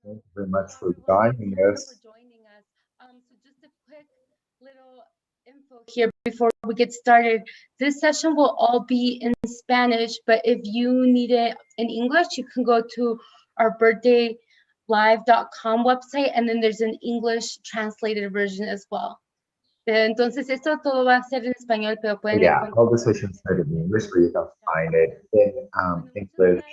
Thank you very much for Well, thank you joining so much for us. joining us. So just a quick little info here before we get started. This session will all be in Spanish, but if you need it in English, you can go to our birthdaylive.com website, and then there's an English translated version as well. Entonces, esto todo va a ser en español, pero pueden Yeah, encontrar all the sessions are in English, but you can find it in Bueno, muchas English. gracias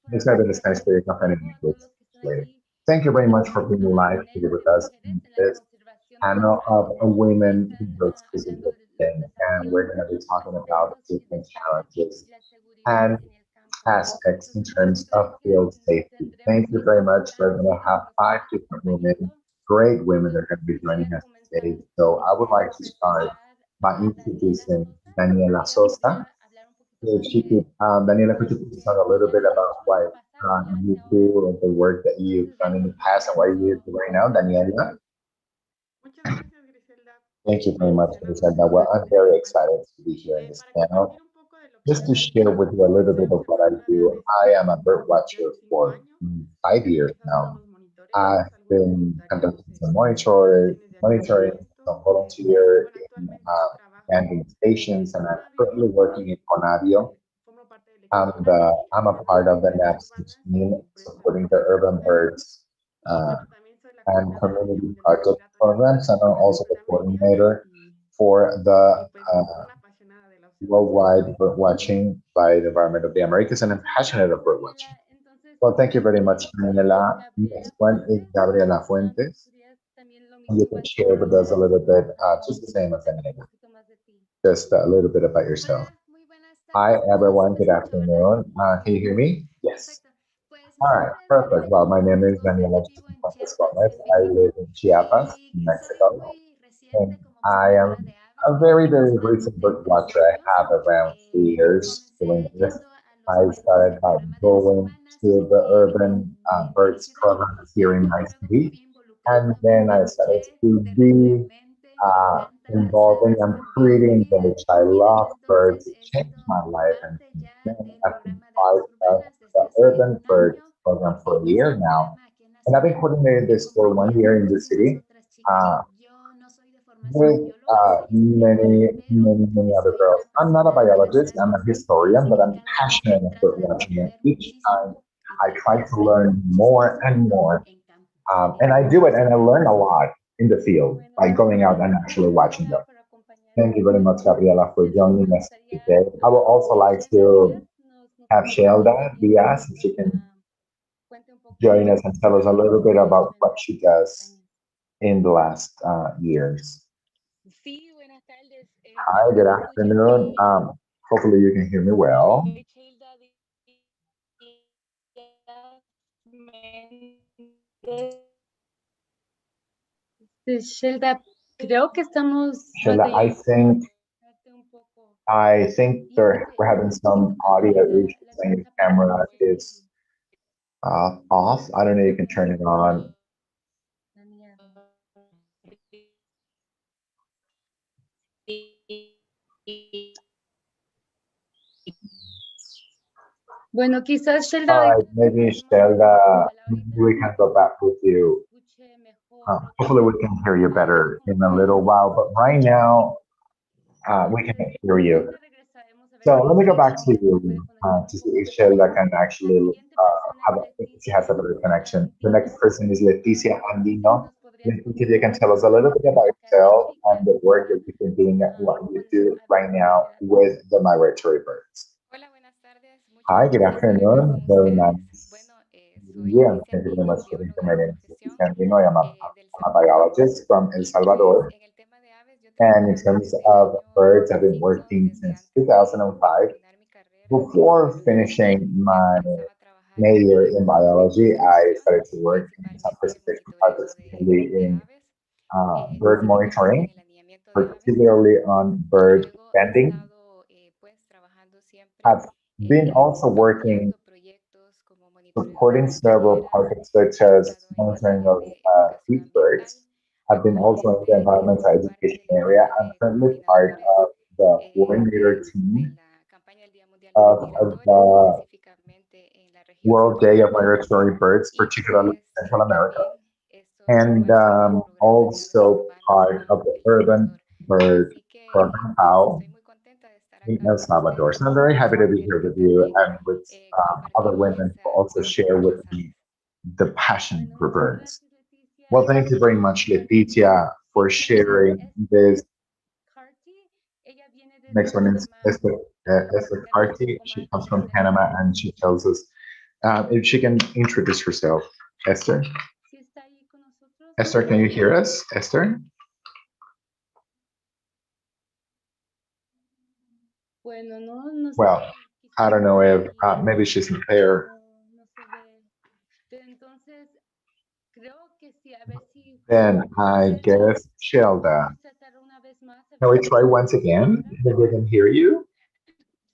por It's not haber in Spanish, but you can find it in participado a todos English los que están later. aquí. Thank you very much for Bienvenidos being a las live here mujeres with y us mujeres in en la this conservación de los panel of árboles que women who están work hablando specifically de los thing, and desafíos, we're going to be los talking about retos y different desafíos challenges y la seguridad and en el campo. aspects in Entonces, muchas terms of gracias. field safety. Tendremos Thank you very much. We're going to invitados have que nos van five a estar different women, acompañando. great women that are Entonces, going to be quisiera joining us today. comenzar So I would like to start presentar by a Daniela introducing Sosa. Daniela Ella nos Sosa. va a hablar un poquito If más she could, Daniela, could you please talk a little lo bit que ha about hecho en el what pasado y you hacia ahora. do and the work that you've Entonces, done in the Dani, past and what you do right now, Daniela? Muchas gracias, Griselda. Thank you Muy very much, emocionada de Griselda. Well, estar I'm en este very espacio. excited to be here in this Para panel. compartir un poco de lo que Just yo to sé, share with you a little soy bit of what I observadora de do, aves I am a bird desde watcher los 5 for años. 5 years Realizado now. algunos monitoreos, I've algunos been voluntariados conducting some en estaciones de monitoring, avistamiento. some volunteer Bueno, in actualmente trabajo camping stations, en and I'm Conavio. currently working in Conavio. Formo parte del equipo I'm a de part of the navegación NAPS urbana team y por eso supporting me the toca urban coordinar. birds Y uh, bueno, también soy la and coordinadora del Día community Mundial de los project Migratorios programs, and I'm also the una media coordinator for y the pues una apasionada de la observación. worldwide bird watching by the Environment of the Americas, and I'm Muchas passionate gracias, of bird Daniela. watching. Entonces, Well, thank you very nuestro much, otro panel es Daniela. Gabriela Next one is Fuentes. Gabriela ¿Tú Fuentes. podrías también lo And you mismo, can igual que share with us a Daniela, little bit, just the same as cuéntanos un Daniela, poquito más de ti? just a little bit about yourself. Hola, muy buenas Hi, tardes a todos. ¿Sí everyone. me Good escucho, verdad? afternoon. Can you hear me? Yes. Perfecto. Pues mi All right, nombre es perfect. Gabriela Well, my name Fuentes is Gómez, Daniela vivo en Fuentes Chiapas, Gomez. en I live México, in Chiapas, y in soy Mexico. muy And reciente como I am observadora de aves. a very, Tengo very solamente recent bird 3 watcher. I años. have around 3 years doing Comencé this. yendo a los I eventos started del by programa de aves going urbanas to the urban en la birds ciudad, program here in y my luego me city. fui And involucrando, me then I started enganché to be terriblemente. Me encantan las involving aves, and cambié pretty mi vida engaged. I y desde love birds. entonces It he changed sido my life. And parte since ya then, del I've been programa de aves part of urbanas the desde hace urban un birds año. program for a Coordino este year now. programa aquí en la And I've been ciudad coordinating en this for one compañía de year in the muchísimas city otras chicas. Yo no soy de with formación bióloga, soy estudiante, many, pero many, many other soy una girls. I'm not a apasionada de las biologist, I'm a aves historian, but y I'm cada día passionate trato about de watching it. aprender Each time muchísimo y I trato de try to hacer learn more muchísimas and cosas more. en campo. And I do it and I Muchísimas learn a gracias. lot in the field Bueno, by going out muchas and gracias, actually watching them. Gabriela, por Thank you acompañarnos very el much, día de hoy. Gabriela, for Me joining us gustaría today. I would also que like Sheila to Díaz nos have acompañe Shelda también y Diaz, nos if she can cuente un join us poco and tell us a de little lo bit que ha hecho about en what she estos does años. in the last years. Sí, buenas tardes. Hi, Espero que good me escuchen afternoon. bien. Hopefully you can hear me well. Soy Sheila Díaz Méndez. Sheila, creo que estamos Shelda, batallando un poco. I think Y creo que we're having un poquito some también audio issues la and your empresa para camera poder is off. I don't know if you can turn it on. planear. Bueno, quizás Sheila, All right, ahorita nos maybe ponemos de nuevo. Shelda, Ojalá maybe ahorita we can go back with se you. escuche mejor otra Hopefully we vez. can hear you Pero better como in a pueden little while, but right now we entonces, can't hear you. ahorita regresaremos a ver So si let me go back Sheila to Díaz se puede you conectar un to see poco if mejor. Shelda can La actually siguiente persona es if she Leticia has a better connection. The next Andino. person is Leticia Leticia, Andino. ¿nos podrías Leticia, you contar can un tell us a poquito little bit de about lo que has yourself hecho y qué and the haces work ahora that you've been doing, what you con las do aves right now migratorias? with the migratory birds. Hola, buenas tardes. Mucho Hi, good gusto de estar acá con afternoon. Very ustedes. nice. Bueno, soy Yeah, Leticia thank you very Andino, much for being bióloga my de name is profesión, Leticia Andino. del I'm a Salvador. biologist from El Y pues Salvador. en el tema de aves, yo he And in trabajado terms desde el of año birds, I've been 2005, working desde since antes de 2005. terminar mi carrera de Before biología. finishing Ya my comenzaba a trabajar major in en biology, I observación, started to work in some principalmente en precipitation projects, monitoreo mainly de in aves, bird específicamente en monitoring, el aniamiento de aves. particularly on bird Luego he banding. estado pues trabajando siempre I've been also working apoyando proyectos como monitoreo de supporting aves several callejeras. projects such He as estado en el monitoring área of de educación heat ambiental. birds. I've been also in the Actualmente environmental soy parte education del area. equipo I'm de currently part coordinadores of the coordinator de team la campaña del Día Mundial de los of Migratorios, the específicamente en la World Day of Migratory Birds, y particularly pues Central America, también estoy and participando en also varios programas part of en the el Urban sector. Bird Así que Program pues POW estoy muy contenta de estar in acá El con Salvador. ustedes So I'm y very pues happy to be here quiero with you también and with other compartir women who also ese share with aprendizaje. me the passion Bueno, for muchas birds. gracias, Leticia. Well, thank you very much, Leticia, for sharing this. Carty, ella viene desde Next one is Panamá. Esther Platicarnos un Carty. poco She más comes from acerca de Panama ella. and she tells us if she can introduce herself. Esther? ¿Sí está ahí con nosotros? Esther, can you hear us? Esther? Bueno, no sé Well, si I don't know if maybe she's not there. no se ve. Pero entonces, creo que sí, a ver si Then I guess Shelda. podemos tratar una vez más. A Can ver we si try once again? If we can hear you?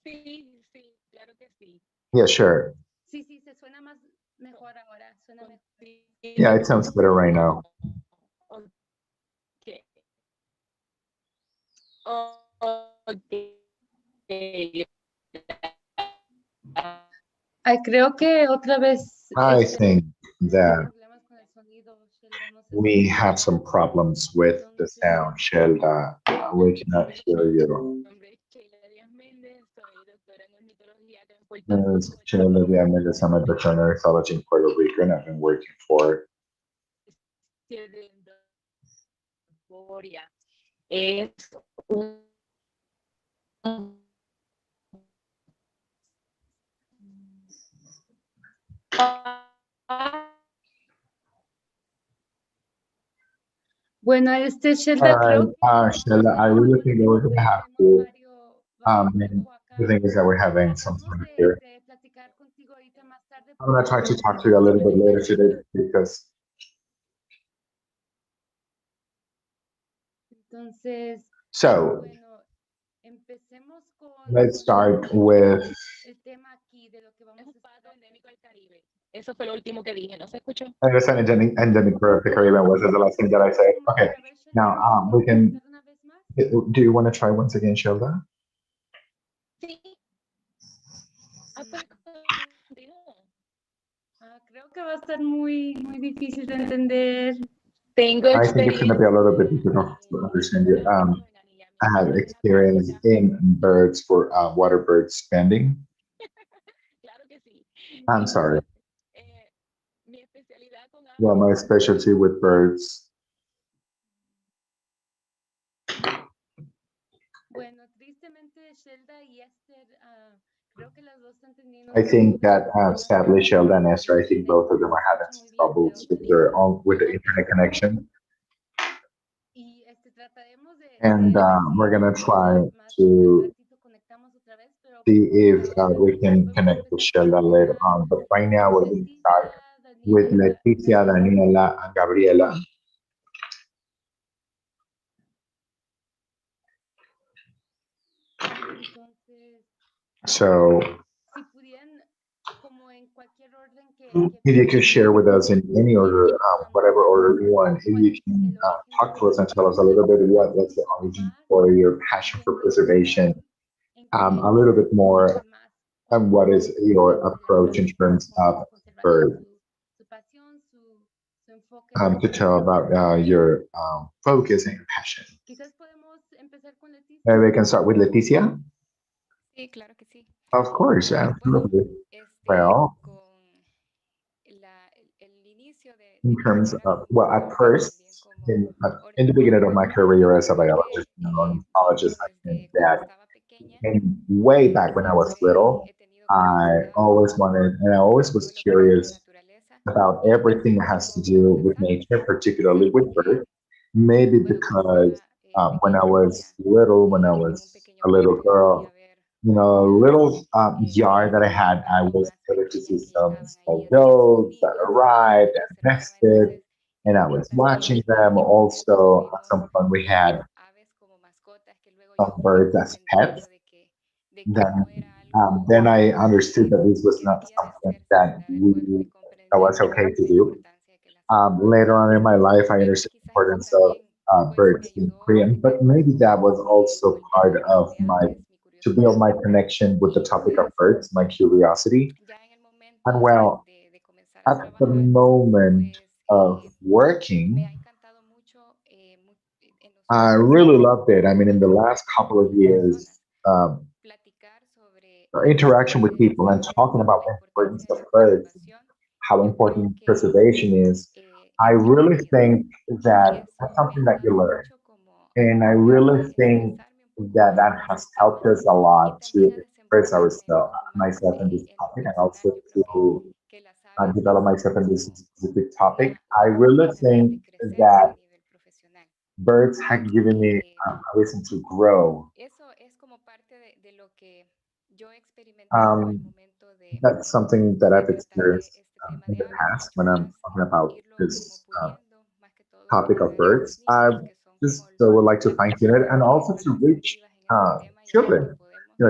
Sí, sí, claro que sí. Yeah, sure. sí, se suena más mejor ahora, suena mejor. Yeah, it sounds better right now. Okay. Okay. Ay, creo que otra vez I think that problemas con el sonido, Sheila, no sé we si have some problems with the sound, Shelda. We cannot hear you. Nombre es Sheila Díaz Méndez, soy doctora en ornitología acá en My Puerto name Rico. is Shelda Diamandis. I'm a veterinary ornithologist in Puerto Rico, and I've been working for Es un Bueno, Sheila, All creo right, Sheila, I really think that we're going to have to. tiempo The acá. thing is that we're having some Tratamos sort of here. de platicar contigo ahorita más tarde. I'm going to try to talk to you a little bit later today because Entonces, so bueno, empecemos let's start with. el tema aquí de lo que es vamos un a pato endémico del Caribe. Eso fue lo último que dije, ¿no se escuchó? I guess an endemic bird of the Caribbean was the last thing that I said. Okay, now we can. una vez más. Do you want to try once again, Shelda? Sí. Pues continúo. Creo que va a estar muy difícil de entender. Tengo I think it's going to be a little bit difficult to understand you. I have experience in birds for water bird spending. Claro que sí. I'm sorry. Mi especialidad con Well, my specialty with birds. Bueno, tristemente, Shelda y Esther, creo que las dos están teniendo. I think that sadly, Shelda and Esther, I think both of them are having some troubles with their own with the internet connection. Y trataremos And we're gonna try to see if we can connect with Shelda later on. But right now, we're going to start with Leticia, Daniela, and Gabriela. So, if you could share with us in any order, whatever order you want, if you can talk to us and tell us a little bit what was the origin for your passion for preservation, a little bit more, and what is your approach in terms of bird, to tell about your focus and your passion. Maybe we can start with Leticia. Sí, claro que sí. Of course, Bueno, absolutely. Well, con el inicio de in mi terms carrera of, como well, at first, también como in the beginning of ornitóloga, my career as a creo biologist que and ornithologist, I think desde cuando that estaba pequeña and way back when I was siempre little, he tenido I curiosidad always por wanted, and I always was todo lo que es la curious naturaleza about y everything that has to do empezó with las nature, aves. Es particularly algo with que, birds. Maybe bueno, cuando because era when I pequeña was vivía little, when I en un was pequeño a little patio y girl, podía ver a las little yard that I had, I was palomas able to see pequeñas que some llegaban small ahí a sus doves that nidos arrived y and observaba. nested, Entonces, and I yo was también watching them. en un momento Also, at tuvimos some point, we had aves como mascotas que luego yo some fui birds as comprendiendo pets. de que no era Then algo I understood that this was que not debía de something hacerse, that ¿verdad? Después fui that was comprendiendo okay to la do. importancia de que las aves Later on in my existen life, I y understood the quizás eso importance of también pues me birds being ayudó a Korean, tener but maybe that was also volver part a los of de antes, mi to build curiosidad. my connection with the Y topic of pues birds, my curiosity. ya en el momento And de, well, de comenzar a at the trabajar, moment pues of me working, ha encantado mucho en los I últimos really años loved it. I mean, in the last couple of con las years, personas, platicar sobre our interaction with people and talking about la the importance importancia de of la birds, conservación. how Yo creo important que preservation is, I es really diario think y that eso that's me ha something that you ayudado learn. mucho como And I a really think expresarme un poco that más that en has esos helped temas us a y lot to también a express desenvolverme un ourselves, poco más myself in this en lo topic and also personal. Yo creo que las to aves develop es myself in this como specific topic. I una really forma de think crecer a that nivel profesional. birds have given me Eh, a reason to grow. Eso es como parte de lo que yo he experimentado al Um, momento that's something that de I've tratar experienced este tema in de the aves past mucho when I'm más, talking about irlo como this puliendo, más que todo topic of a los birds. I niños que son just como would like to fine las tune it personas and que also están to más reach activas en este tema y a las que children. podemos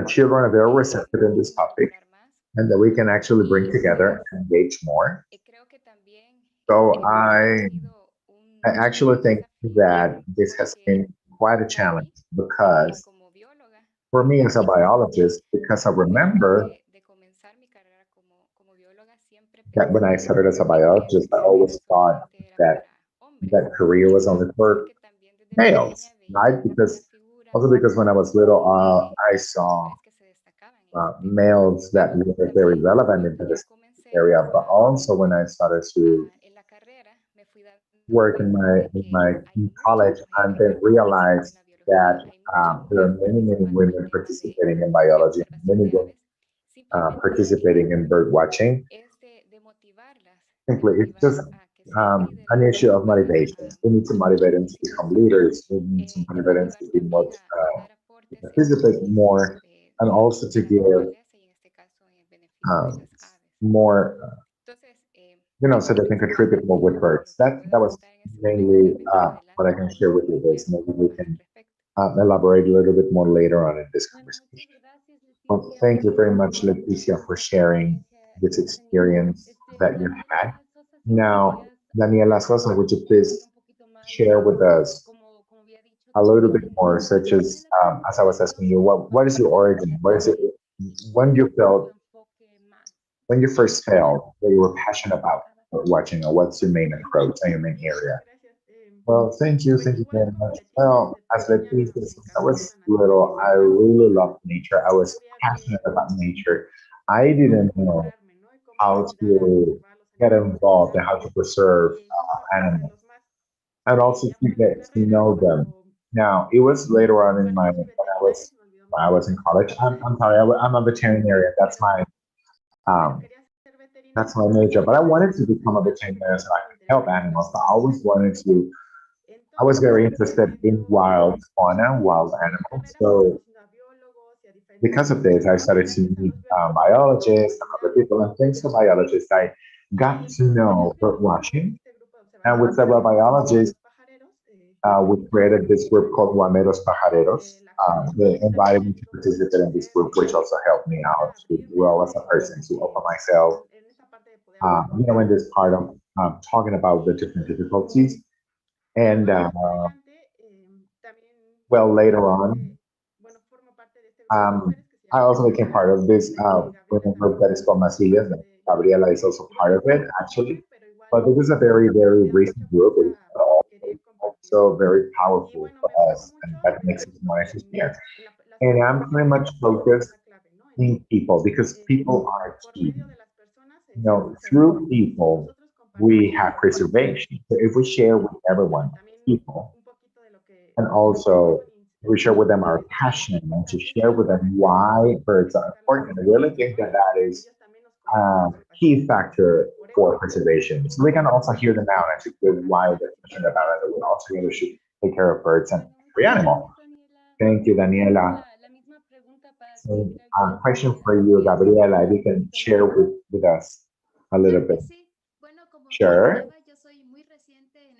Children are very receptive in this topic involucrar más. and that we can actually bring Y together pues and engage more. creo que también So ha I, sido I actually un think desafío that this has porque been quite a para challenge mí, because como bióloga, for me as a inicialmente, biologist, because I al momento remember de comenzar mi carrera como bióloga, siempre that when I pensé started as a en que esa biologist, I carrera always thought solamente era that para hombres. that career Y was only entonces for porque también desde males, pequeña veía right? como una Because figura also because when I was little, I saw hombres que se destacaban en ese tema. males that Pero were very también relevant in cuando ya this comencé area, but also when I started to en la carrera, me fui dando work cuenta de in que my hay in muchas college and mujeres then participando en realized la biología, that hay muchas there are mujeres many participando en women temas participating in de biology, observación many de women aves, simplemente participating in bird watching. es de Simply, it's just motivarlas a que sean an líderes, issue of motivation. a We need to motivate them to become visibilizar leaders. We need to y motivate them motivar to be more, también a dar aportes en participate beneficio more, and also to de la give naturaleza y en este caso en beneficio de um, las aves. more, Entonces, so they can contribute more básicamente with lo birds. que That puedo was contar en este momento, mainly tal vez más what I adelante can share with podemos you. ampliar This un maybe poco we más al can respecto. elaborate a little bit more later on in this Bueno, conversation. muchas gracias, Well, Leticia, thank por you tu very much, Leticia, for sharing this Daniela, experience that you had. Daniela Sosa, si Now, podrías Daniela Sosa, would you hablar please un poquito más, share with us como había dicho a little bit también more, such as I was asking you, what is your para origin? What is it? When you tu felt, enfoque más. when you first felt that you were passionate about watching, or what's your main approach and your main area? Well, thank you very much. Well, as Leticia, since I was little, I really loved nature. I was passionate about nature. I didn't know how to get involved and how to preserve animals and also to get to know them. Now, it was later on in my when I was in college. I'm sorry, I'm a veterinarian. Um, that's my major. But I wanted to become a veterinarian so I could help animals. I always wanted to. I was very interested in wild fauna, wild animals. So because of this, I started to meet biologists and other people. And thanks to biologists, I got to know bird watching. And with several biologists, we created this group called Guameros Pajareros. They invited me to participate in this group, which also helped me out to grow as a person, to open myself, in this part of talking about the different difficulties. And well, later on, um, I also became part of this women group that is called Masillas. And Gabriela is also part of it, actually. But it was a very, very recent group. It is also very powerful for us, and that makes it more interesting. And I'm pretty much focused in people because people are key. Through people, we have preservation. So if we share with everyone, people, and also we share with them our passion and to share with them why birds are important, I really think that that is a key factor for preservation. So we can also hear them out and to give why they're passionate about it. We also really should take care of birds and Bueno, every muchas animal. gracias, Daniela. Thank you, Daniela. La misma pregunta para So, seguir al pie question for de you, lo que Gabriela, if you un can poquito más. share with us a little bit. Sure.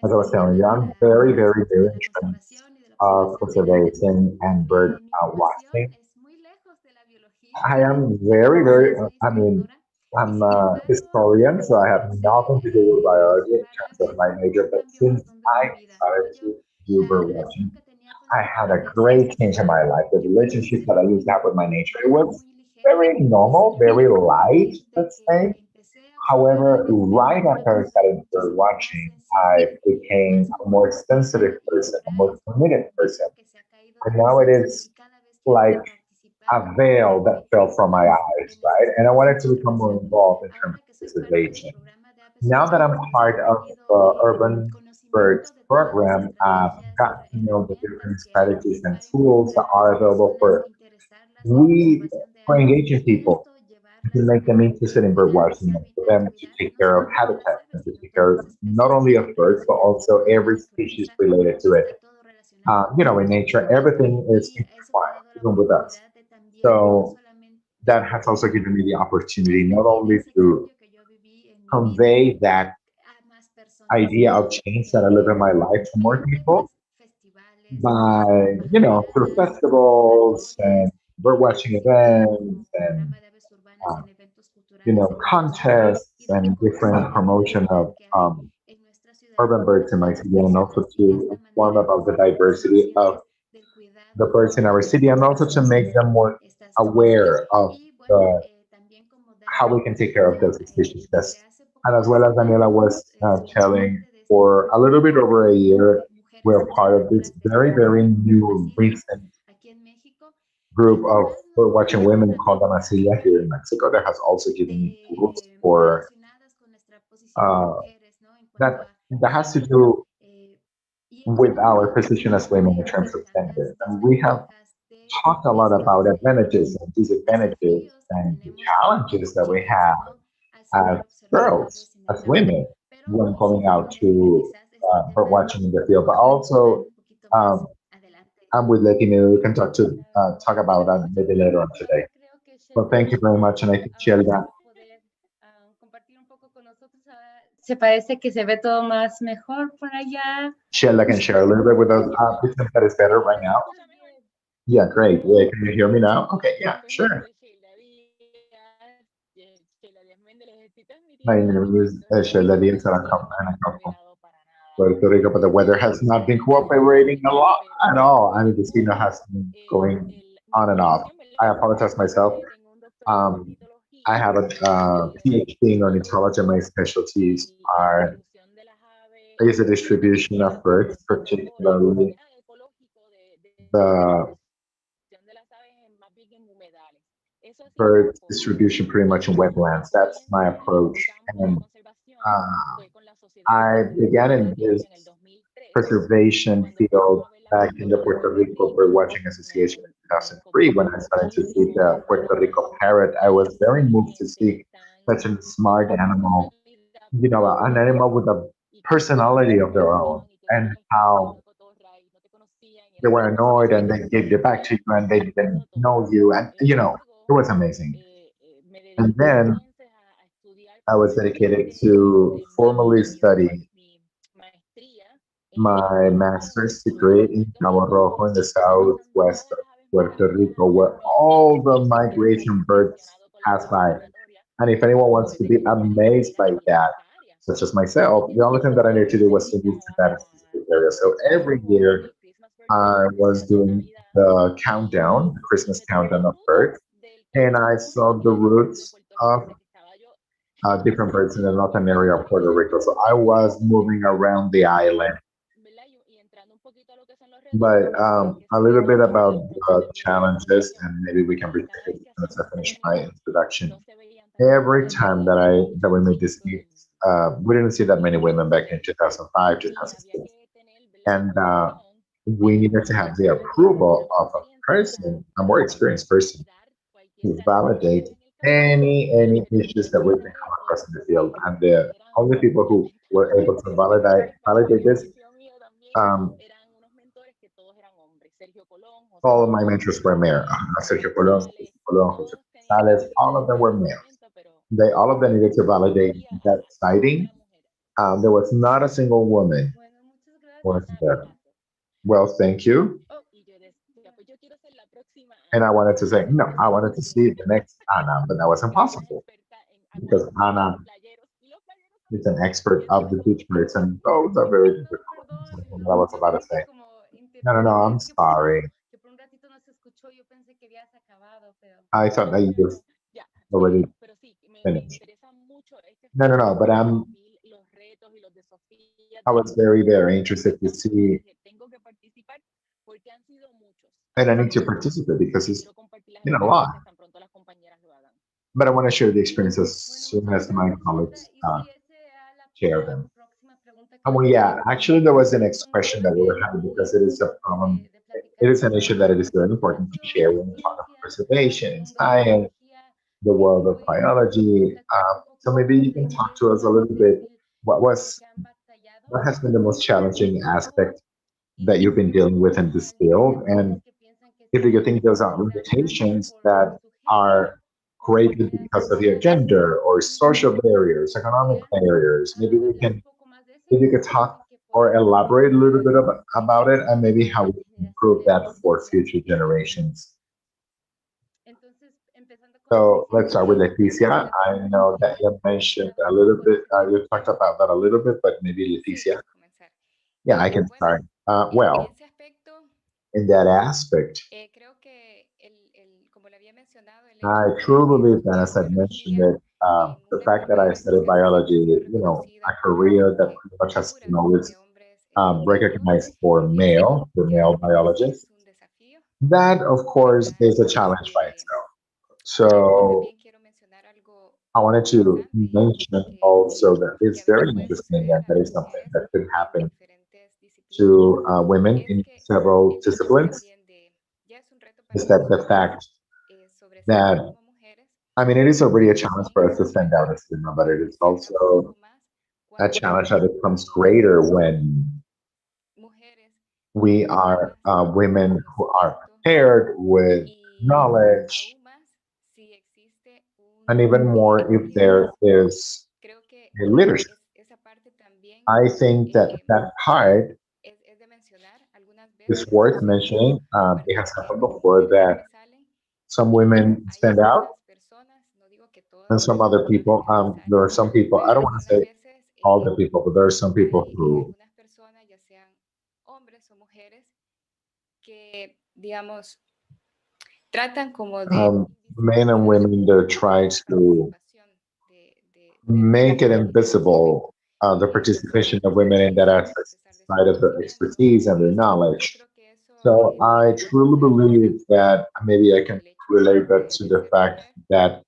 As I was telling you, I'm very, very, very interested conservation and bird watching. I am very, very, I mean, I'm a historian, so I have nothing to do with biology in terms of my major, but since I started to do bird watching, I had a great change in my life. The relationship that I used to have with my nature, it was very normal, very light, let's say. However, right after I started bird watching, I became a more sensitive person, a more committed person. And now it is like a veil that fell from my eyes, right? And I wanted to become more involved in terms of conservation. Now that I'm part of the Urban Birds program, I've got to know the different strategies and tools that are available we for engaging people to make them interested in bird watching and for them to take care of habitats and to take care not only of birds but also every species related to it. In nature, everything is intertwined, even with us. So that has also given me the opportunity not only to convey that idea of change that I live in my life to more people by, through festivals and bird watching events and, uh, contests and different promotion of urban birds in my city and also to inform about the diversity of the birds in our city and also to make them more aware of the how we can take care of those species. Yes. And as well as Daniela was telling, for a little bit over a year, we're part of this very, very new recent group of bird watching women called Amasilla here in Mexico that has also given me tools for uh, that that has to do with our position as women in terms of gender. And we have talked a lot about advantages and disadvantages and the challenges that we have as girls, as women, when going out to bird watching in the field. But also, um, I'm with Latino. We can talk about that maybe later on today. Well, thank you very much, and I think Shelda, Compartir un poco con nosotros. Ahora se parece que se ve todo más mejor por allá. Shelda can share a little bit with us. We think that is better right now. Yeah, great. Yeah, can you hear me now? Okay, yeah, sure. My name is Shelda Diaz, and I come from Puerto Rico, but the weather has not been cooperating a lot at all. I mean, the signal has been going on and off. I apologize myself. Um, I have a PhD in ornithology. My specialties are is the distribution of birds, particularly the bird distribution pretty much in wetlands. That's my approach. And uh, I began in this preservation field back in the Puerto Rico Birdwatching Association in 2003 when I started to see the Puerto Rico parrot. I was very moved to see such a smart animal, an animal with a personality of their own and how they were annoyed and they gave it back to you and they didn't know you. And, it was amazing. And then I was dedicated to formally study my master's degree in Cabo Rojo in the southwest of Puerto Rico, where all the migration birds pass by. And if anyone wants to be amazed by that, such as myself, the only thing that I needed to do was to move to that specific area. So every year I was doing the countdown, the Christmas countdown of birds, and I saw the roots of different birds in the northern area of Puerto Rico. So I was moving around the island. But a little bit about the challenges, and maybe we can reach it as I finish my introduction. Every time that we made this meet, we didn't see that many women back in 2005, 2006, and we needed to have the approval of a person, a more experienced person, to validate any issues that we can come across in the field. And the only people who were able to validate this, um, all of my mentors were male. Sergio Colon, Jose Gonzalez, all of them were males. They all of them needed to validate that sighting. There was not a single woman Bueno, muchas was gracias, there. Ana. Well, thank you. And I wanted to say, no, I wanted to see the next Anna, but that was impossible because Anna is an expert of the beach birds, and those are very difficult. Perdón, Something that I was about to say. como No, no, no, interrumpirte, I'm es sorry. que por un ratito no se escuchó, yo pensé que habías acabado, pero I thought that you just already finished. No, no, no. But los retos y los desafíos de I was very, very del interested to intercambio, entonces see, dije, tengo que participar porque and I han need to sido participate muchos, because y it's quiero compartir las been a lot. experiencias tan pronto las compañeras lo hagan. But I want to share the experience as Bueno, soon muchas as my gracias, Sandra. colleagues Y sí, esa era share la them. próxima pregunta que les Well, iba a yeah, hacer. actually, there was the next Un question tema that we were que es having muy because it is a importante problem. de platicar It en is an estos issue that it is temas, very important to educación share en when we talk about ciencias, preservation in educación de science, biología, the que world of pudiéramos biology. platicar un So maybe poquito you de can talk qué es to lo us a más little bit. difícil What en lo was que han batallado what has been the most en este challenging campo aspect y that si you've been tienen dealing with in this field, limitaciones and que piensan que if you sean think those are grandes limitations that por su género, are cómo created podría because of your superarse gender or social y barriers, si economic podrían barriers. Maybe we hablar un can, poco más de eso if y you could cómo talk piensan que or podemos elaborate a little bit ayudar about it, and maybe a how we las can improve generaciones that for future siguientes. generations. Entonces, empezando con So Leticia, let's start with ¿qué es Leticia. I know that educación you mentioned a para little bit, you talked conocimiento? about that a little bit, but maybe Sí, Leticia. puedo comenzar. Yeah, I can Bueno, start. en Well, ese aspecto, in that aspect, creo que como le había mencionado, el I hecho truly de believe that, estudiar as I mentioned biología it, en the una fact that I carrera studied que casi biology, siempre ha sido a reconocida career that como pretty much has, pura is de hombres maduros, recognized for male, the male definitivamente sí biologists, es un desafío. that of course ¿Verdad? is a challenge by itself. Y So también quiero mencionar algo I wanted to interesante mention also that que it's a veces very puede interesting suceder and a that las is something mujeres that could en happen diferentes disciplinas, to women es in que several el hecho disciplines también de, ya es un reto para is that the nosotras fact sobresalir that, como mujeres, I mean, it is already a pero challenge aún for es us to un stand out reto as women, but it is se agrava un also poco más a cuando challenge that becomes greater somos when mujeres we are preparadas con women who are conocimiento prepared with y knowledge, aún más si existe and even more if un there liderazgo. is Creo que a leadership. esa parte también I think that that part es de mencionar. Algunas is veces worth sucede mentioning. la It parte has de que happened las before mujeres that sobresalen some y women hay stand out algunas personas, no digo que and todas, some other quiero people. generalizar, There are some people, I pero don't want to algunas say veces all the people, but there are some people hay who algunas personas, ya sean hombres o mujeres, que, digamos, tratan como de men and invisibilizar women, they're trying la to participación de las make it mujeres en ese aspecto. invisible the participation of A women in that pesar aspect, de su side of their conocimiento. expertise and their Y yo knowledge. creo que eso So I puede truly afectar, ¿verdad? believe that maybe I can El hecho relate that to de the ser fact mujer that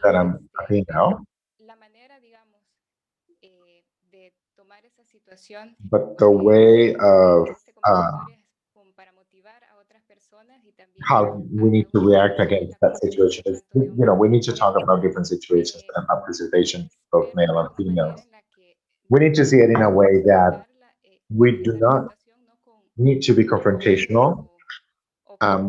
that I'm a pero female, la manera, digamos, de tomar esa situación, but the way of este uh, conversatorio es como para motivar a otras personas y también how we a need la to react utilización de against la that situation preservación is, tanto de hombres we como need to talk mujeres. about different situations Eh, about preservation, both Espero male de and alguna manera females. en la que We need to see it in a way podamos that we do enfrentar la not situación no need to be con violencia confrontational.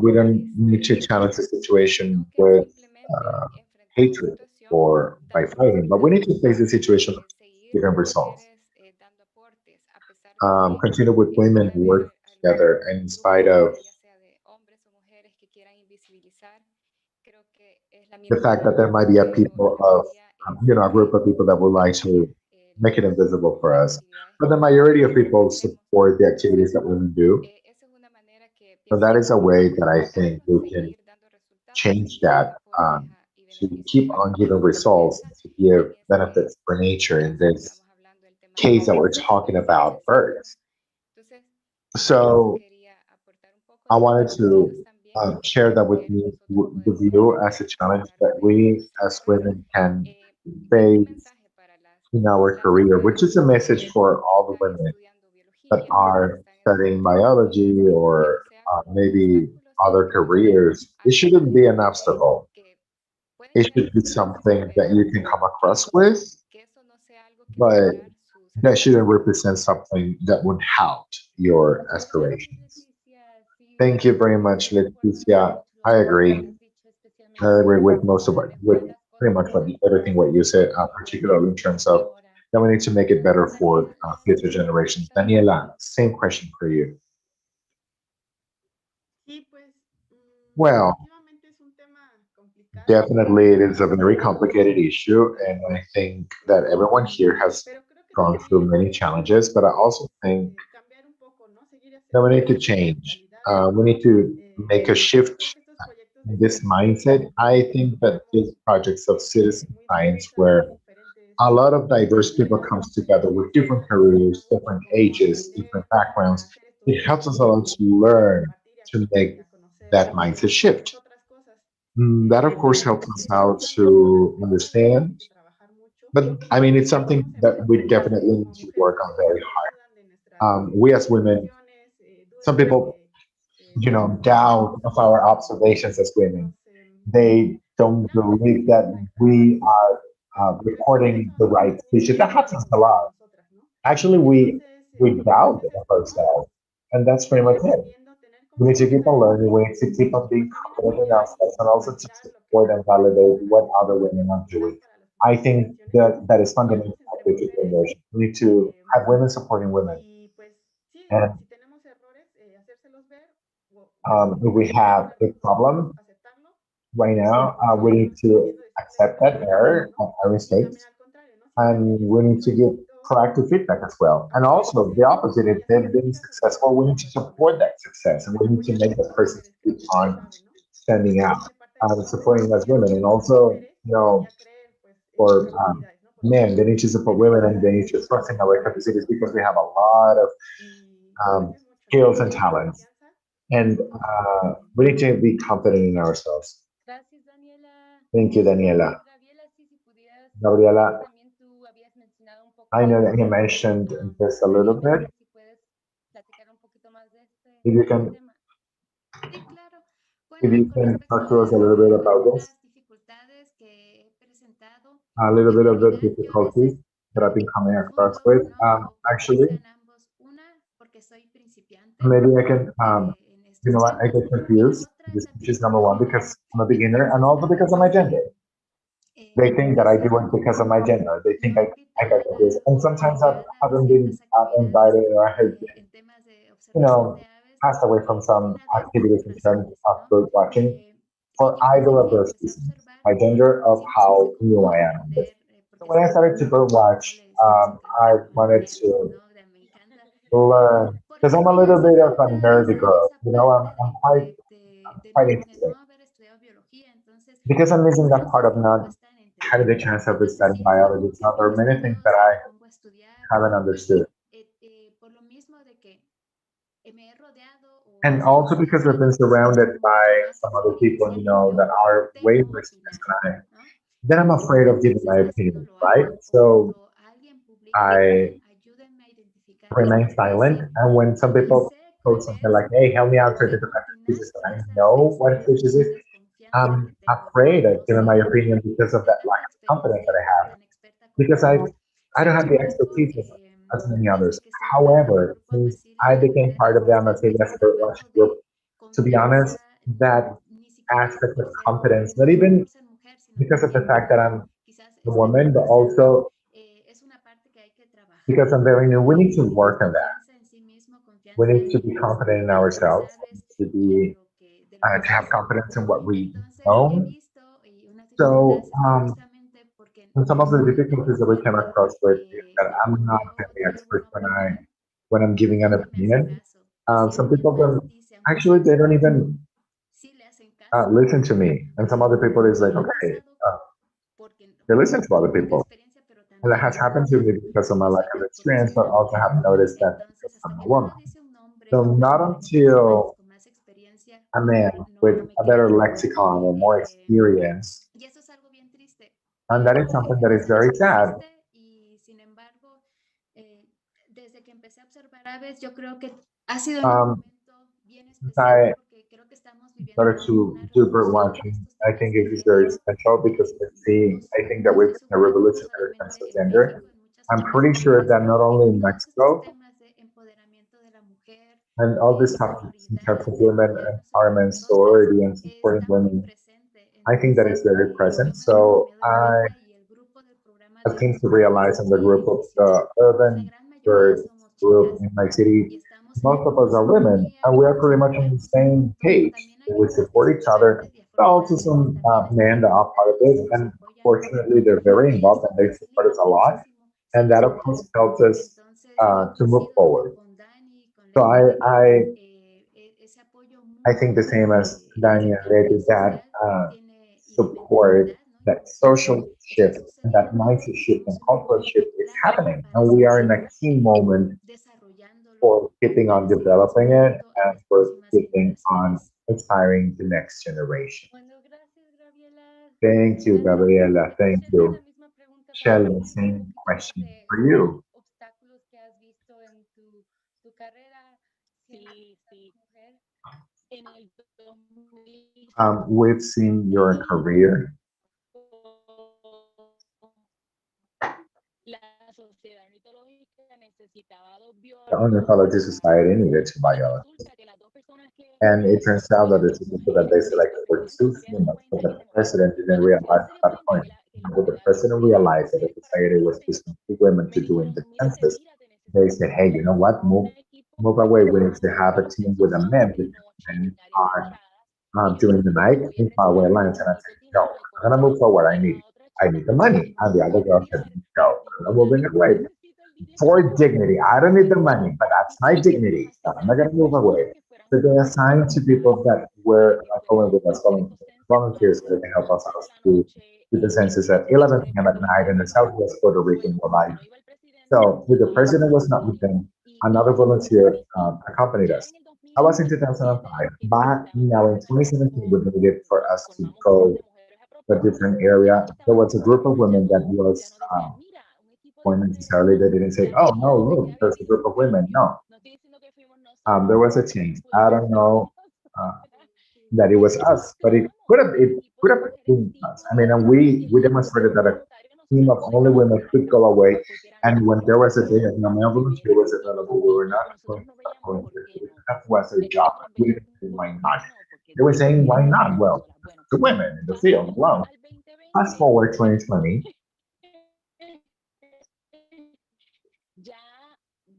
We con don't need to challenge the sino situation que with simplemente enfrentar la hatred situación or by dando fighting, but we need resultados, to face the situation with seguir different results. mujeres dando aportes, a pesar de que Continue with women puede who haber work together, and in spite grupos, of ya sea de hombres o mujeres, que quieran invisibilizar. Creo que es la the fact that minoría, there might be a pero people la of, mayoría es a group of people that would like apoya to make it invisible for las us. actividades But the que majority of nosotras people hacemos. support the activities Entonces, that women do. esa es una manera que So pienso that que is a way podemos that I think enfrentarlo, we can seguir dando resultados y change seguir dando that aportes y to beneficios keep para on la giving results, naturaleza to give en benefits for nature in caso que this estamos hablando del tema case that de we're talking about conservación. birds. Entonces, eso So quería aportar un poco I de wanted desafíos to también share that que with me, nosotros with podemos you as enfrentar a challenge a lo that largo de we nuestra as carrera. women can Un face mensaje para in our las career, which mujeres is a message for que all the están women estudiando that biología o que are están studying estudiando biología, biology que or no sea como un maybe obstáculo, sino other que más bien careers. It algo shouldn't be an obstacle. que pueden It llegar a should be enfrentarse, something that pero you can come across with, que eso no sea algo que va a but parar sus that shouldn't aspiraciones. represent something that would halt your Muchas gracias, aspirations. Leticia. Sí, Thank you very estoy much, de acuerdo en Leticia. mucho I de lo que agree. has dicho, I especialmente agree de with most of mejorar with las pretty cosas much para everything what you said, particularly in terms of ahora. that we need to make it better for Daniela, future generations. Daniela, same question for you. Well, definitely it is a very complicated issue, and I think that everyone here has gone through many challenges, but I also think that we need to change. We need to make a shift in this mindset. I think that these projects of citizen science, where a lot of diverse people comes together with different careers, different ages, different backgrounds. It helps us a lot to learn to make that mindset shift. That of course helps us out to understand, but I mean it's something that we definitely need to work on very hard. We as women, some people, doubt of our observations as women. They don't believe that we are recording the right species. That happens a lot. Actually, we doubt it of ourselves, and that's pretty much it. We need to keep on learning. We need to keep on being confident in ourselves, and also to support and validate what other women are doing. I think that that is fundamental to the generation. We need to have women supporting women, and if we have a problem right now, we need to accept that error, our mistakes, and we need to give proactive feedback as well. And also the opposite, if they've been successful, we need to support that success, and we need to make that person keep on standing out, supporting us women, and also, for men, they need to support women and they need to trust in our capacities because we have a lot of skills and talents, and we need to be confident in ourselves. Gracias, Daniela. Thank you, Daniela. Gabriela, sí, si pudieras, Gabriela, también tú habías mencionado un I poco know that you mentioned this a little bit. si puedes platicar un poquito más de If you can, tema. Sí, claro. if Bueno, you con can respecto talk to us a little a bit about this, algunas dificultades que he presentado, a little en bit of the realidad yo a difficulties veces that I've been coming across confundo, with. ¿no? O puede que Actually, sean ambos. Una, porque soy principiante maybe I can, en you estos know what, I temas. get Y la confused. otra This también is number one porque because I'm a beginner, and entonces also because of my gender. They think that I do quizá it because of my gender. They think no I got confused. invitaría And o sometimes I agregar a haven't been ciertas actividades invited or I have been, en temas de you observación know, de aves passed away from por some una de estas activities in terms razones, of ¿no? bird watching Eh, for yo either desde of que those empecé a reasons, observar my gender of siempre quise how new como I am in this. aprender, So porque when I started to bird ¿cómo watch, le decimos acá en I México? wanted Nerds, to ¿no? Me encanta learn because I'm a porque me little hace bit of a falta nerdy girl. esa You know, parte de I'm quite interested no haber estudiado biología. Entonces, because I'm missing that tengo part esa of not respuesta en having the entenderlo. chance of Entonces, studying sí, es biology. algo So there que are many things estudio, that sí I me pongo a estudiar haven't y understood. por lo mismo de que me he rodeado o he And sido also because I've influenciada been por personas surrounded con by mucha más some other people, experiencia que that yo, are way temo more opinar, experienced than I am, ¿no? then I'm afraid of giving my Entonces, opinion, cuando lo right? hago o So cuando alguien publica algo, I ayúdenme a identificar esta remain silent. especie And when some y people sé post cuál something es like, hey, help me y out to voy a identify continuar species con that I esa know what especie species por is, desconfianza que I'm tengo, afraid of no giving my siendo opinion because of de that tanta lack of confidence that experiencia o I have. tan experta como Because ellos. I don't Sin have the embargo, expertise as many desde others. que estoy parte del However, grupo since Brasilia I de became part Mujeres, of the este Amazonas Birdwatch trabajo group, de to be honest, confianza, that ni siquiera aspect of por ser, confidence, not no solo even por ser mujer, sino because of the también fact that porque I'm quizás a estoy woman, but empezando, also es una parte que hay que trabajar. because I'm very new. We need to work on that. Confianza en sí mismo, We confianza need to be confident in en lo que ourselves, sabes to y be de lo que to have haces. confidence in what we Entonces, he know. visto y unas So, dificultades fue justamente porque and some no of the soy tan difficulties that we came experta across with is that I'm cuando not yo really digo expert una opinión, when I'm giving an nadie me hace opinion. caso. Y si Some alguien people más don't dice, aunque sea actually en they su don't mente, even sí le hacen caso. listen to me, and some other people is like, Y he okay, pasado porque they listen to por other poca people. experiencia, pero And that también has happened to me because of my lack of porque experience, soy but una also mujer. have noticed that because Entonces, hasta I'm a que no woman. lo dice un hombre So o una not persona until con más experiencia, a man with no me a better creen. lexicon or more Eh, experience, y eso es algo bien triste. and that is something that is Es algo very muy sad. triste y sin embargo, eh, desde que empecé a observar aves, yo creo que ha sido en un Um, momento bien since especial I porque creo que estamos viviendo started como to una do bird revolución en watching, estos I temas think de it is very género. essential because we're seeing, Hemos, I think that we've estoy been a segura que no revolutionary in terms of solamente en gender. México, en muchas I'm otras pretty sure partes, that not only in todos estos Mexico temas de empoderamiento de la mujer, and all de these topics in terms sororidad, of de women apoyarnos entre empowerment, nosotras, sorority, and supporting está muy women, presente. I think that is Entonces, very present. yo So me doy I cuenta y el grupo del programa just de came aves to urbanas realize in the aquí group en of mi ciudad, the pues la urban gran mayoría bird somos group chicas in my y city, estamos en most una of us are misma women, sintonía and y we are nos pretty much on the apoyamos. same Pero page. también hay We hombres support each other, especialistas y but also afortunadamente some también están men that are part of involucrados this, y nos and apoyan fortunately, mucho they're very y involved esto and they support facilita us a lot, muchísimo and ser that of mujer. course helps us Entonces yo to move coincido forward. con Dani, con So Leti, de que ese apoyo I think the mutuo same as Danny and entre Lady la that sociedad tiene y de support mentalidad, ¿no? that social shift and that mindset shift and cultural shift is happening. And we are in a key moment for keeping on developing it and for keeping on inspiring the next generation. Bueno, gracias, Gabriela. Thank you, Gabriela. Thank Siempre la you. misma pregunta para Sheldon, ti. ¿Qué same opinas question for you. obstáculos que has visto en tu carrera siendo Sí, sí. mujer? En el 2005 We've seen your career. la sociedad mitológica necesitaba dos The biólogos Ornithology Society needed two y biologists. resulta que las dos personas que And it turns out that the escogieron two son people that mujeres. they De hecho, selected were no two se había dado females, but cuenta the que eran mujeres. president didn't Cuando realize él at se dio that cuenta point. que la And when the sociedad president decía, realized vamos that a the ir para society este was choosing evento, two women me to do in the dijeron, mira, census, retírate, they said, hey, you know necesitamos what? un equipo Move de away. We need personas to have a para team hacer with a sonido men de because noche men en áreas are fechadas. Y yo during dije, the bueno, night voy a in faraway retirar lands. este, And I said, este no, dinero, I'm going to move económico. forward. Y la otra I chica need the me dijo, money. And no the voy other a girl said, retirar no, el I'm dinero, moving away. necesito el dinero. For dignity. I don't need the money, but that's my Y queremos dignity. So hacer I'm not going algo, to move personas away. que fueran So they assigned to people voluntarias that para were que going fueran with us, a hacer estos censos volunteers, so a they can las help us 11 out de la to noche do the en census at este 11 lugar de p.m. at Puerto night in Rico. the Southwest Puerto Rican Bueno, como Mobile. no iba el presidente, So with the iba el president was not with voluntario them, y another en el volunteer 2005, accompanied ya us. en el That was in 2017 2005. que But necesitaban now in personal 2017, we needed for us con to más mujeres, go de mujeres a to a propósito, different ya area. no There estaban was las a group of mujeres, women that ya was no decían, mira, un equipo de point mujeres, necessarily. They didn't say, ya "Oh no, había, look, ya había there's a group sido of un women." cambio. No, No estoy diciendo que fuimos nosotras, there was a porque también change. I pudimos don't ser know nosotras, that it was us, but pero it el equipo could de have mujeres been us. I tipo mean, and así we ejemplo demonstrated that a voluntario, team nosotras of no only dejábamos women a las could go demás away. porque eran And when there was a day of no male de volunteer was veras y available, we were not nosotros going no to veíamos por volunteer. qué no. That was their job. Nosotros We didn't veíamos say por why qué not. no, porque They were saying why deberíamos not? ser Well, nosotras. Bueno, the women in the field pasamos alone. al Fast 2020. forward 2020. Ya,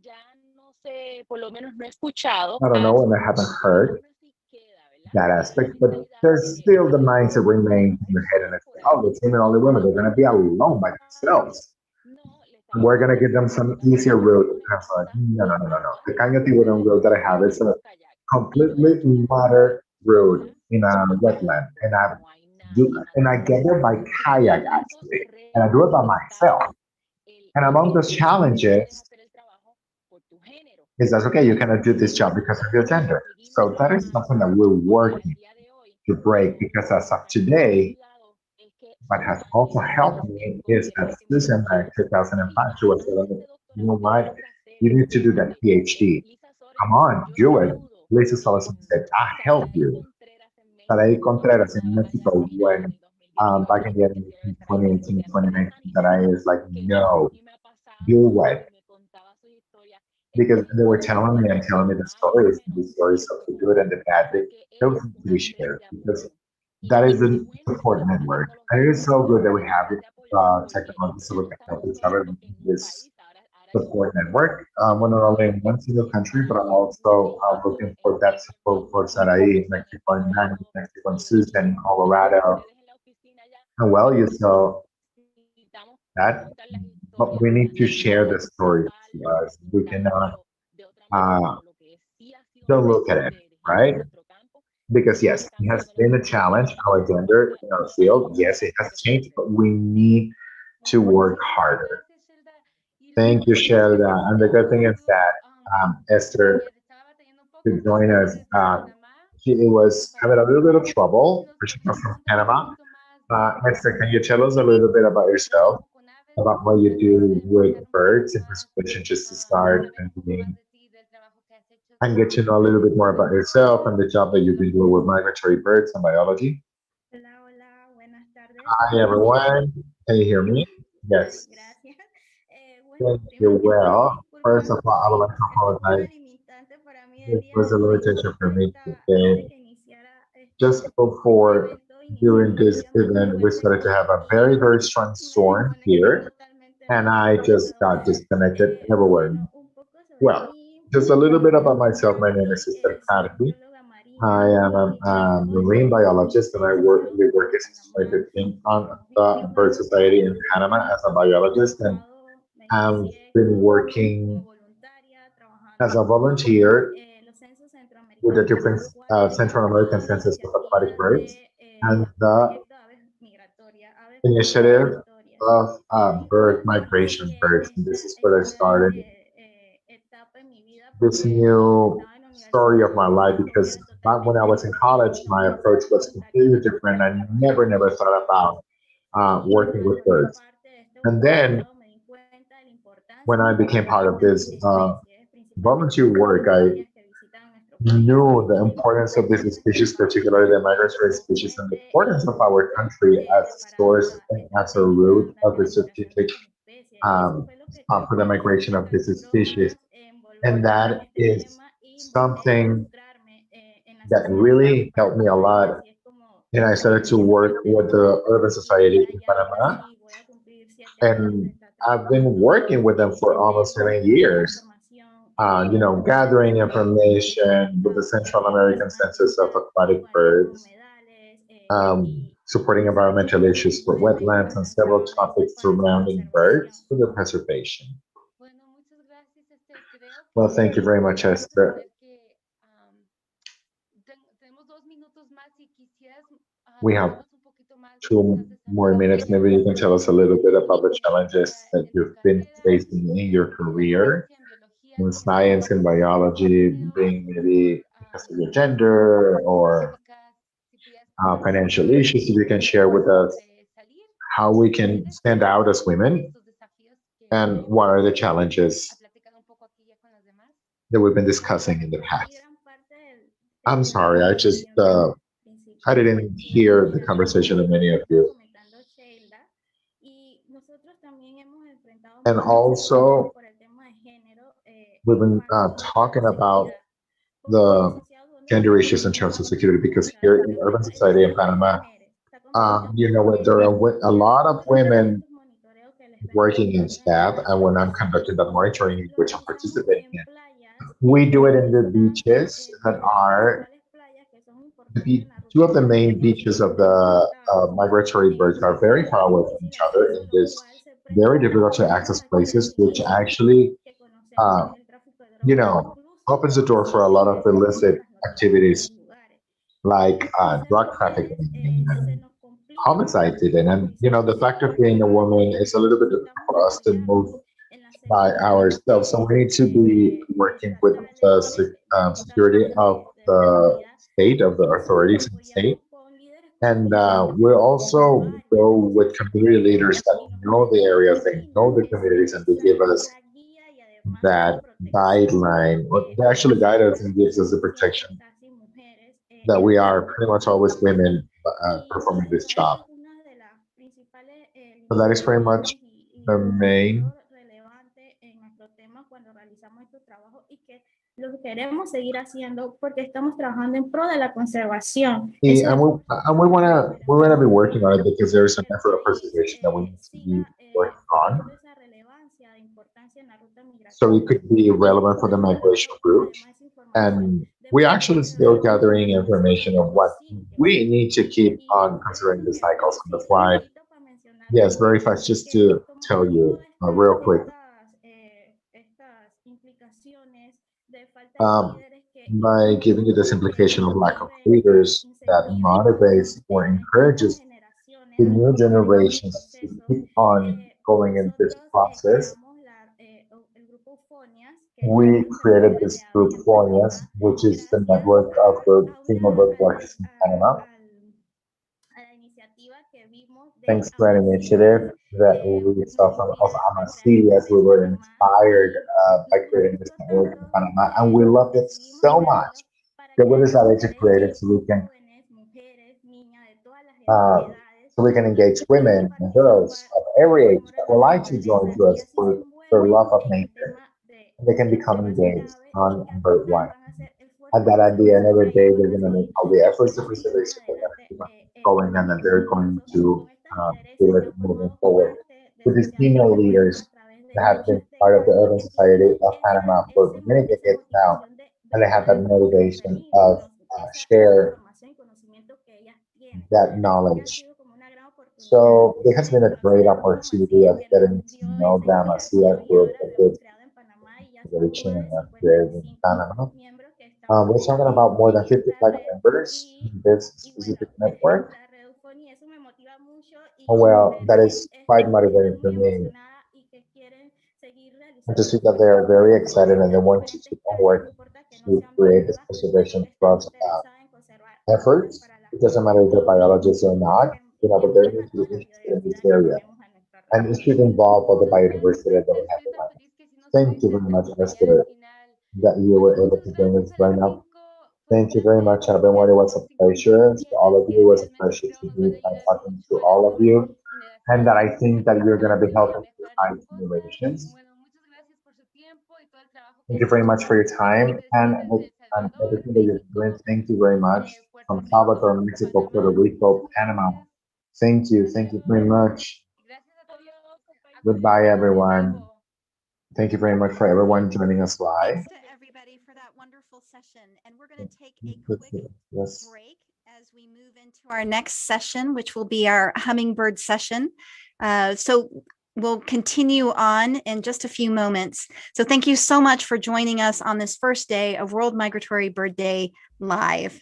ya no sé, por lo menos no he escuchado I don't know, and I haven't pero heard aún así queda, ¿verdad? that Queda la aspect, but mentalidad de there's que still the hay mindset hombres que remains van a in your head, and ejercer it's por oh, the ellos team and only women, they're y going to be alone by themselves. no, le We're estábamos going to give them some easier route. And I was like, no, no, no, no, no. The kind of Tiburon route that I have is a kayak. Y yo he completely hecho una moderate route sola in a y wetland, nado porque no hay nadie más and I que yo. get there by Y kayak eso actually, and I do it by myself. resalta And el among que those tú no puedes challenges hacer el trabajo por tu género. is that okay, you cannot do this job because Seguimos, of your gender. seguimos So that is something trabajando that we're porque al working día de hoy to break because as of nuestra línea de today, cuidado es que what son has más also helped ligeras que el me is that gobierno en Susan back proceso. 2005, Lisa, she was haz telling me, ese you know doctorado, tienes what, que you hacerlo. need to do that PhD. Lisa Come Sorensen, on, yo te do it. ayudo. Lisa Y Sullivan con said, I help Saraí you. Contreras en Sarai México, cuando Contreras in allá Mexico finales when del back 2018, in the porque si era de in Saraí me decía, 2018, no, Lisa, 2019, ni that I loca, is like, que no. no, Y me ha do pasado, what? y me contaba su historia. Because Entonces, they were todas telling me estas and telling me the hay stories, the menos stories of the good tiempo and the bad. porque Those es need to una be red shared de because apoyo. that Y is qué a bueno que support tenemos network. And it tecnología is so good that we para have red de apoyo, porque technology so ya we no can help estamos each other solo in en un this país, ahora hay support mundo. network. Y We're not only in one single entonces, country, para but I'm mí es also muy lindo looking for that support el for trabajo que Sarai, hacen en Mexico, and Nani, privado Mexico, and y de Susan hecho in Colorado. ustedes en la oficina ya And well, you saw necesitamos that, contar las but historias we need to share no the stories to principal us. We cannot trabajo de otra mujer, uh, pero lo que sí ha sido un don't look reto at it, de género right? en nuestro campo Because es yes, el it cambio has de los been a roles de challenge, género our en gender in our field. la Yes, it has industria changed, farmacéutica. but we need to work Muchísimas harder. gracias, Shelda. Y la Thank you, verdad es que Shelda. sí, And the ya good thing nos is that ayudó Esther porque estaba batallando un poco, to que join viene us. desde Panamá, She was having a little bit of si trouble, nos but she comes podías from contar un Panama. poquito más de Esther, can you tell us a little bit about tu yourself, trabajo con aves about what you para do with empezar un poquito birds in más persuasion, just to a start saber un poco más de ti, del trabajo que has hecho and con get to know a little bit more about yourself and the job that you've been doing with migratory birds and biology? Hola, hola, buenas tardes. Hi, everyone. Can you hear me? Yes. Gracias. Bueno, Thank you. primero que todo, Well, first of disculpas all, I would hoy. like to Esto fue una apologize. limitante para mí el It día was de a hoy. limitation for me Antes today. de que iniciara Just este before evento, inició during una this lluvia muy event, we fuerte started to have a very, y very strong me storm desconecté here, totalmente, and no I just puedo. got disconnected everywhere. Bueno, un poco sobre Well, mí. just a little bit about myself. My name is Soy, Sister soy Carby. bióloga I marina am y a trabajo marine biologist, and we desde work Panamá. since 2015 on the Bird Luego Society in Panama as a he biologist, and trabajado, me I've inicié been como working voluntaria as trabajando a con volunteer los censos with the centroamericanos, different los cuales Central American toda la census of aquatic iniciativa birds de and the proyecto Aves Migratoria. Aves initiative migratorias. of bird migration birds. And this is where I Esta nueva started etapa en mi vida this porque cuando new estaba en la story of universidad my life because era back when I totalmente was in college, diferente. my Yo approach pensaba que was estaría completely different. I never thought about working with formando birds. parte de este And then voluntariado me di cuenta de la importancia when de I became proteger part of estas this especies, principalmente volunteer las work, I migratorias que visitan nuestro país, knew the y me di importance of cuenta this de la species, importancia particularly the de migratory esta species, and the fuente importance of our country as a source and as a route of the recuperación de strategic estas especies. Y eso um, fue lo que for the cambió, migration me of this capturó species. más And envolverme en that este is tema y something involucrarme en la that sociedad really helped me a panameña, y lot. así es como And I started to empiezo work este with the recorrido, Urban y Society ahora in ya Panama, casi voy a cumplir 7 años de and estar I've been trabajando working with them for este almost tema, 7 years. información Gathering sobre information with the estas Central American zonas Census of Aquatic portuarias con Birds, humedales, supporting y sobre environmental todo issues for de la wetlands and several importancia topics para su surrounding birds conservación. for the preservation. Bueno, muchas gracias. Creo Well, que thank you very much, vamos a Esther. tener que, tenemos 2 minutos más y quisieras We have darnos un poquito más de two estos more desafíos minutes. que Maybe you can tell us a little bit about the challenges that en tu you've been carrera, facing in your en career ciencia, en biología, in que nos science and biology, deseos being maybe because of your más gender or específicas, si pudieras financial compartirnos issues. If you can share with us de salir how we can mujeres stand out as y women estos desafíos and what are the ha challenges platicado un poco aquí ya con las demás. that we've been discussing in the Sí, past. gran parte I'm de la sorry, conversación I principal didn't tiene hear que the ver con conversation of lo many que of estaba you. comentando Sheila, y nosotros también hemos enfrentado And muchos desafíos also, por el tema de género we've been cuanto a talking about seguridad. Como the licenciado, ¿dónde gender podemos issues in terms of encontrar security because nuestra here in urban biblioteca? El society in trabajo de Panama, mujeres está comprendido por where there mujeres, are a y lot of además de todos women estos monitoreos que les working in realizamos en el staff, and área when de I'm conducting that salud, monitoring in lo which I'm realizamos participating en in, playas we do it in the estas beaches that are principales playas que son importantes en la two ruta of the main migratoria beaches son of the afectadas. migratory birds are very far Muy away from difícil each other acceso, in lo this cual se very presta difficult para to todas access aquellas places, which delincuencias actually, que conocemos, uh, que es el tráfico de drogas, incluso opens the door for a lot of suicidios en illicit nuestras localidades y activities lugares. like Al ser drug mujeres, trafficking se and nos complica homicides even. And, the fact of being a woman is a little bit necesitamos for us to move apoyarnos en la by seguridad ourselves. So we need to be working with the estatales, security diputados of de the seguridad, state, of the y nosotros authorities in the state. apoyamos con líderes And comunitarios we'll en also varias go de with nuestras community ciudades, leaders that y know mujeres the areas, they know brindan the communities, and they give us esa guía y además esa that protección guideline, or they a actually guide us nosotras, and gives que us the somos siempre protection casi mujeres that en we los are centros pretty much always migratorios. women performing this Esa es job. una de las principales So that is pretty much limitaciones y the lo main. mayor relevante en nuestro tema cuando realizamos estos trabajos, y que lo queremos seguir haciendo porque estamos trabajando en pro de la conservación. Ese es And el we, punto and we principal want que to we queremos want to be working on trabajar, it because there y is an que el effort of país preservation that we need to be siga working teniendo on, esa relevancia de importancia en la ruta so migratoria. it could be Y relevant for the estamos migration generando route. además información And de we manera actually still periódica gathering para information posicionar of estos what sitios. we need to keep on Y considering the cycles on the sí, fly. rapidito para mencionarles Yes, very fast. Just to tell tomando you todas real quick, estas implicaciones de falta de um, líderes que by giving you impulsen, this que implication of lack of motiven, que leaders that incentiven motivates or a estas nuevas encourages the generaciones a new continuar en este generations to proceso. keep on going in this Nosotros process. creamos el grupo FONIAS, que es la We Red created Femenina de this Aves group, en Forias, Panamá, which is the gracias network of the female bird watchers in Panama, a la iniciativa que vimos de thanks to an Amacias. initiative that we Nos saw from of inspiraron a crear esta Amazias. red We en were Panamá, inspired y by nos creating this gustó network in tanto Panama, and we que loved it decidimos so much hacerlo para that we que decided to create it diferentes so we can jóvenes, mujeres, niñas de todas las uh, edades engage puedan women and girls participar of por every age amor a that la would like to join naturaleza, to y us así se for their envuelven love of en el nature, tema de and they can become conservación de engaged aves, y on que al bird final watching. van a hacer esfuerzos And de that at the end of conservación the y day, van they're a going to make seguir all the efforts of llevando preservation. They're going adelante to keep on going, and that they're estos going casos to con estas do lideresas que it han moving formado forward. parte With del these Océano female Pacífico leaders a través de that have been muchas part of the décadas, Urban que tienen Society of Panama for many esa decades now, motivación and they have that de motivation of transferirnos esa share información y conocimiento que ellas tienen. that Así que ha knowledge. sido como una gran oportunidad So it has been a great conocer al grupo opportunity Macías, of que nos getting to dio know esa them, inspiración, y group ahora of lo hemos this creado en Panamá, y ya somos generation más de and created in 55 Panama. miembros que estamos We're talking about more than en esta 55 red. members in this Bueno, specific network. la red UFONI, eso me motiva mucho Oh, well, that is quite motivating for me. And to see that they are very excited and they want to keep on working to create this Preservation Plus efforts. It doesn't matter if they're biologists or not, but they're interested in this area. And it should involve all the biodiversity that we have in mind. Thank you very much, Esther, that you were able to join us right now. Thank you very much, everyone. It was a pleasure. To all of you, it was a pleasure to be talking to all of you. And that I think that you're going to be helping to high generations. Thank you very much for your time and everything that you're doing. Thank you very much from Salvador, Mexico, Puerto Rico, Panama. Thank you. Thank you very much. Adiós, Goodbye, compañeros. everyone. Thank you very much for everyone joining us live. Thanks to everybody for that wonderful session. And we're going to take a quick Yes. break as we move into our next session, which will be our hummingbird session. So we'll continue on in just a few moments. So thank you so much for joining us on this first day of World Migratory Bird Day live.